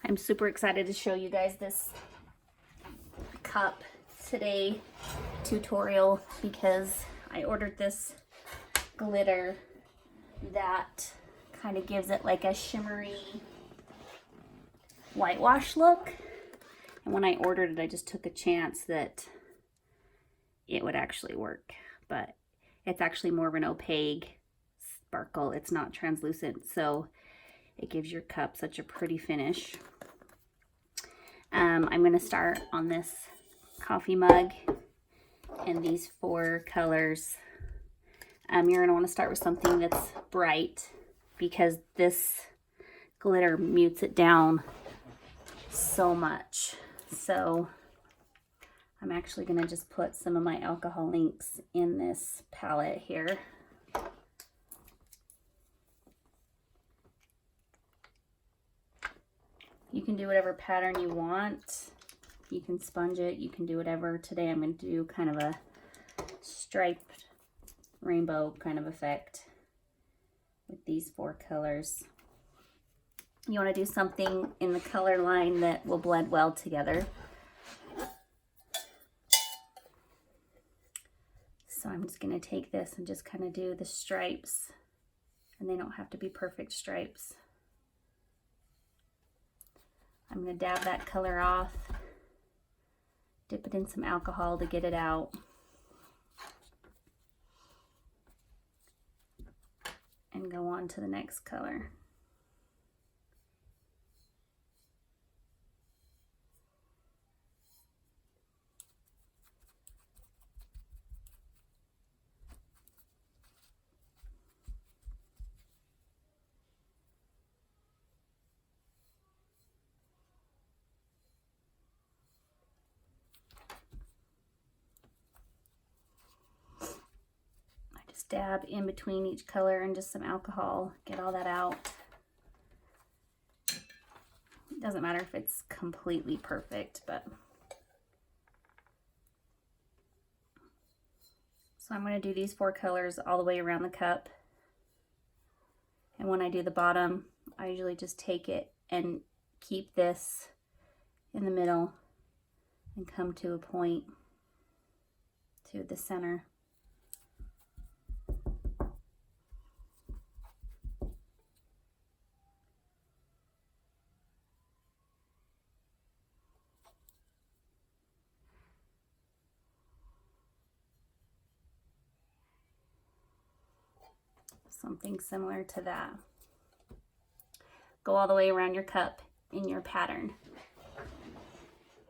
I'm super excited to show you guys this cup today tutorial because I ordered this glitter that kind of gives it like a shimmery whitewash look. And when I ordered it, I just took a chance that it would actually work, but it's actually more of an opaque sparkle. It's not translucent, so it gives your cup such a pretty finish. I'm going to start on this coffee mug and these 4 colors. You're going to want to start with something that's bright because this glitter mutes it down so much. So I'm actually going to just put some of my alcohol inks in this palette here. You can do whatever pattern you want. You can sponge it, you can do whatever. Today I'm going to do kind of a striped rainbow kind of effect with these 4 colors. You want to do something in the color line that will blend well together. So I'm just going to take this and just kind of do the stripes, and they don't have to be perfect stripes. I'm going to dab that color off, dip it in some alcohol to get it out. And go on to the next color. Dab in between each color and just some alcohol, get all that out. It doesn't matter if it's completely perfect, but so I'm going to do these 4 colors all the way around the cup. And when I do the bottom, I usually just take it and keep this in the middle and come to a point to the center. Something similar to that. Go all the way around your cup in your pattern.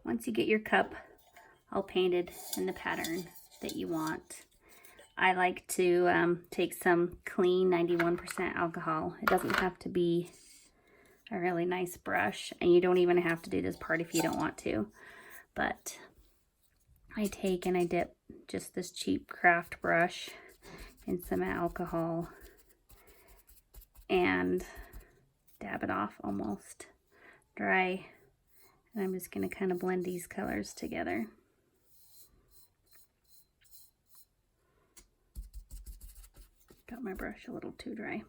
Once you get your cup all painted in the pattern that you want, I like to take some clean 91% alcohol. It doesn't have to be a really nice brush, and you don't even have to do this part if you don't want to. But I take and I dip just this cheap craft brush in some alcohol and dab it off almost dry. And I'm just going to kind of blend these colors together. Got my brush a little too dry.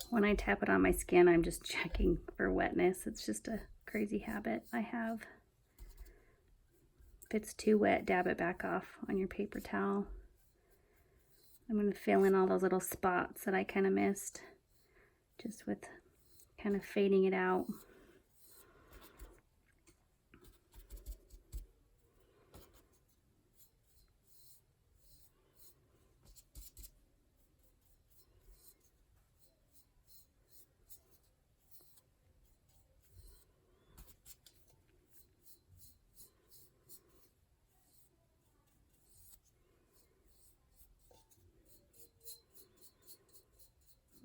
When I tap it on my skin, I'm just checking for wetness. It's just a crazy habit I have. If it's too wet, dab it back off on your paper towel. I'm going to fill in all those little spots that I kind of missed, just with kind of fading it out.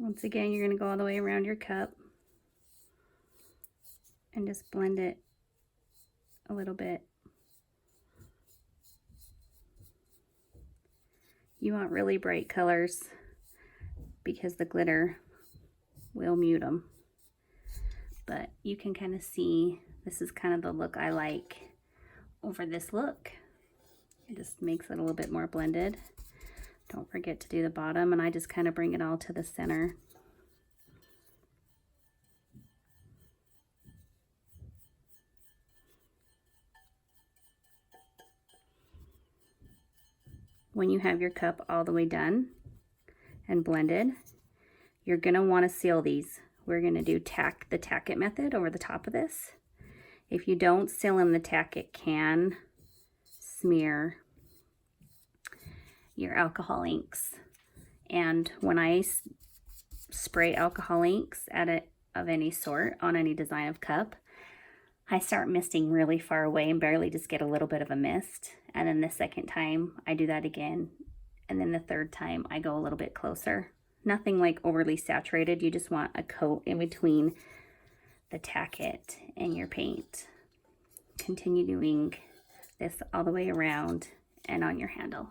Once again, you're going to go all the way around your cup and just blend it a little bit. You want really bright colors because the glitter will mute them. But you can kind of see this is kind of the look I like over this look. It just makes it a little bit more blended. Don't forget to do the bottom, and I just kind of bring it all to the center. When you have your cup all the way done and blended, you're gonna wanna seal these. We're gonna do the tack it method over the top of this. If you don't seal in the tack, it can smear your alcohol inks. And when I spray alcohol inks of any sort on any design of cup, I start misting really far away and barely just get a little bit of a mist. And then the second time I do that again. And then the third time I go a little bit closer. Nothing like overly saturated. You just want a coat in between the tack it and your paint. Continue doing this all the way around and on your handle.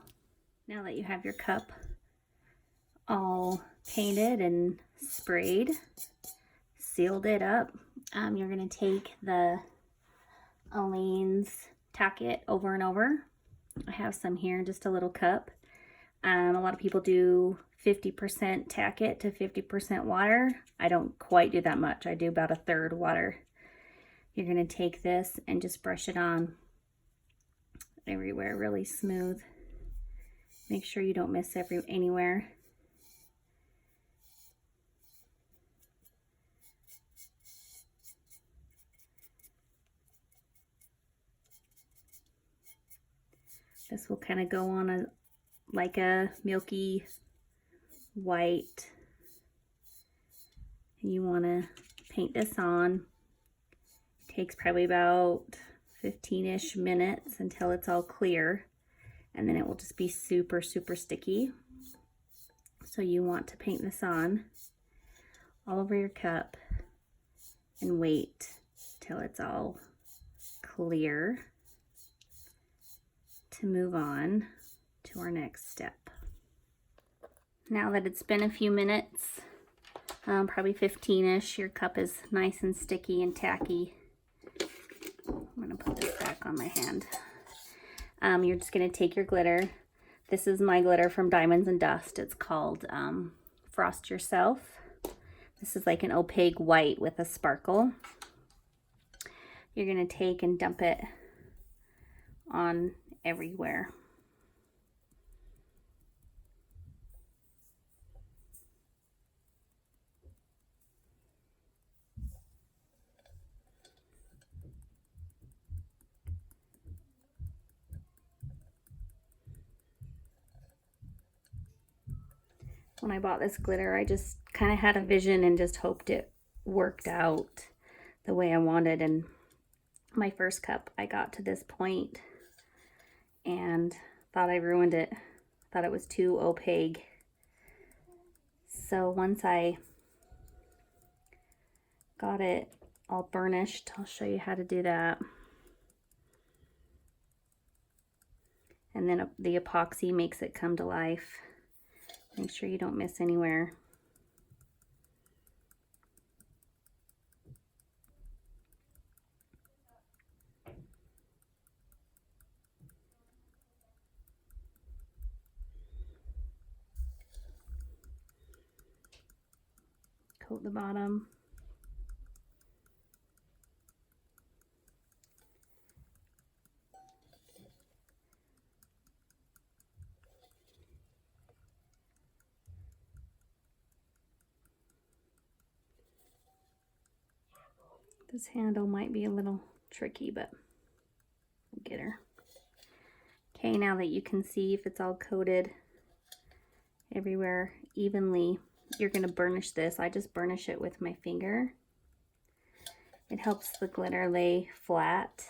Now that you have your cup all painted and sprayed, sealed it up, you're going to take the Aleene's Tack It over and over. I have some here, just a little cup. A lot of people do 50% tack it to 50% water. I don't quite do that much. I do about 1/3 water. You're going to take this and just brush it on everywhere, really smooth. Make sure you don't miss anywhere. This will kind of go on like a milky white. And you want to paint this on. It takes probably about 15-ish minutes until it's all clear. And then it will just be super, super sticky. So you want to paint this on all over your cup and wait till it's all clear to move on to our next step. Now that it's been a few minutes, probably 15-ish, your cup is nice and sticky and tacky. I'm gonna put this back on my hand. You're just gonna take your glitter. This is my glitter from Diamonds and Dust. It's called Frost Yourself. This is like an opaque white with a sparkle. You're gonna take and dump it on everywhere. When I bought this glitter, I just kind of had a vision and just hoped it worked out the way I wanted. And my first cup, I got to this point and thought I ruined it. Thought it was too opaque. So once I got it all burnished, I'll show you how to do that. And then the epoxy makes it come to life. Make sure you don't miss anywhere. Coat the bottom. This handle might be a little tricky, but we'll get her. Okay, now that you can see if it's all coated everywhere evenly, you're going to burnish this. I just burnish it with my finger. It helps the glitter lay flat.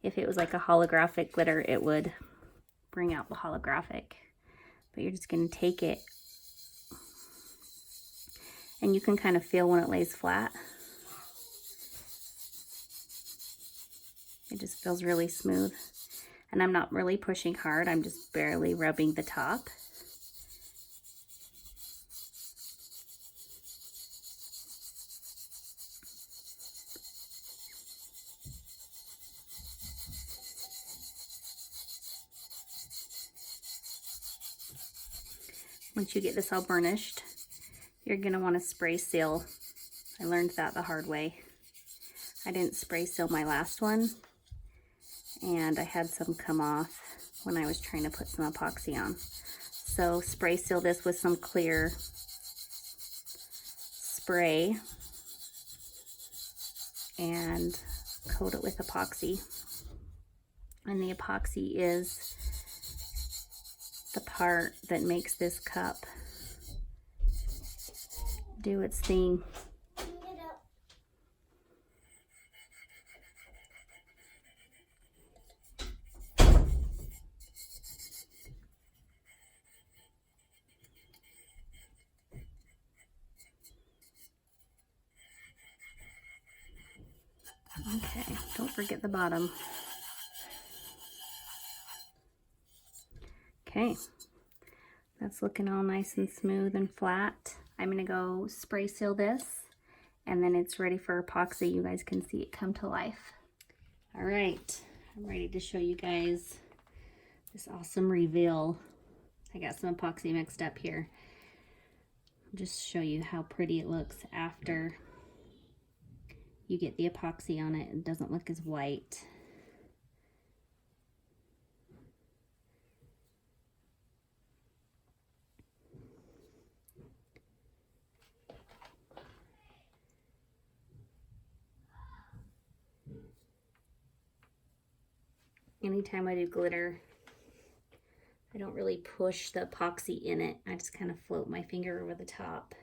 If it was like a holographic glitter, it would bring out the holographic. But you're just going to take it, and you can kind of feel when it lays flat. It just feels really smooth. And I'm not really pushing hard, I'm just barely rubbing the top. Once you get this all burnished, you're going to want to spray seal. I learned that the hard way. I didn't spray seal my last one, and I had some come off when I was trying to put some epoxy on. So spray seal this with some clear spray and coat it with epoxy. And the epoxy is the part that makes this cup do its thing. Okay, don't forget the bottom. Okay, that's looking all nice and smooth and flat. I'm gonna go spray seal this, and then it's ready for epoxy. You guys can see it come to life. All right, I'm ready to show you guys this awesome reveal. I got some epoxy mixed up here. I'll just show you how pretty it looks after you get the epoxy on it. It doesn't look as white. Anytime I do glitter, I don't really push the epoxy in it. I just kind of float my finger over the top.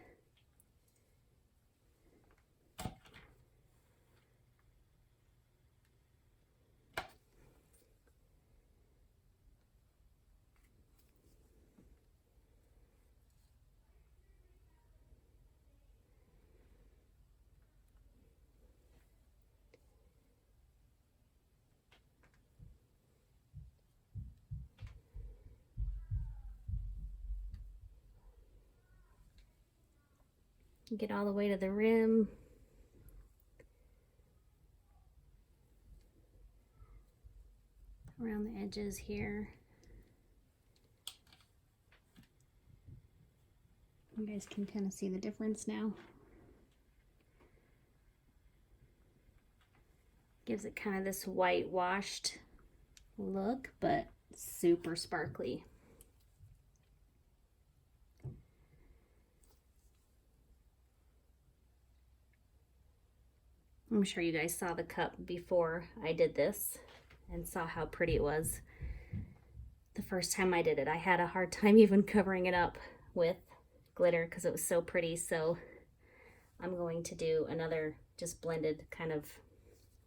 Get all the way to the rim. Around the edges here. You guys can kind of see the difference now. Gives it kind of this whitewashed look, but super sparkly. I'm sure you guys saw the cup before I did this and saw how pretty it was the first time I did it. I had a hard time even covering it up with glitter because it was so pretty. So I'm going to do another just blended kind of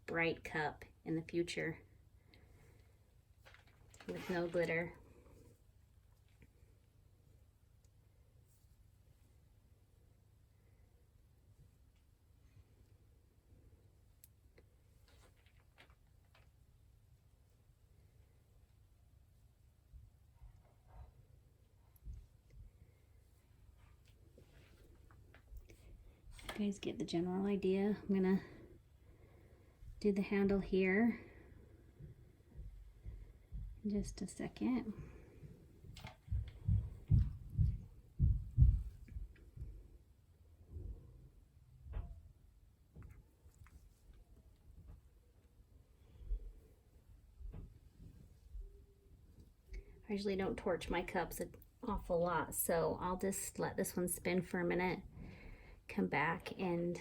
bright cup in the future with no glitter. You guys get the general idea. I'm gonna do the handle here in just a second. I usually don't torch my cups an awful lot, so I'll just let this one spin for a minute, come back and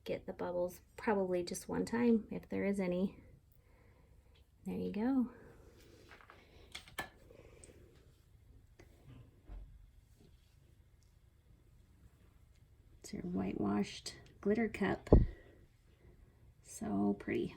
get the bubbles probably just one time if there is any. There you go. It's your whitewashed glitter cup. So pretty.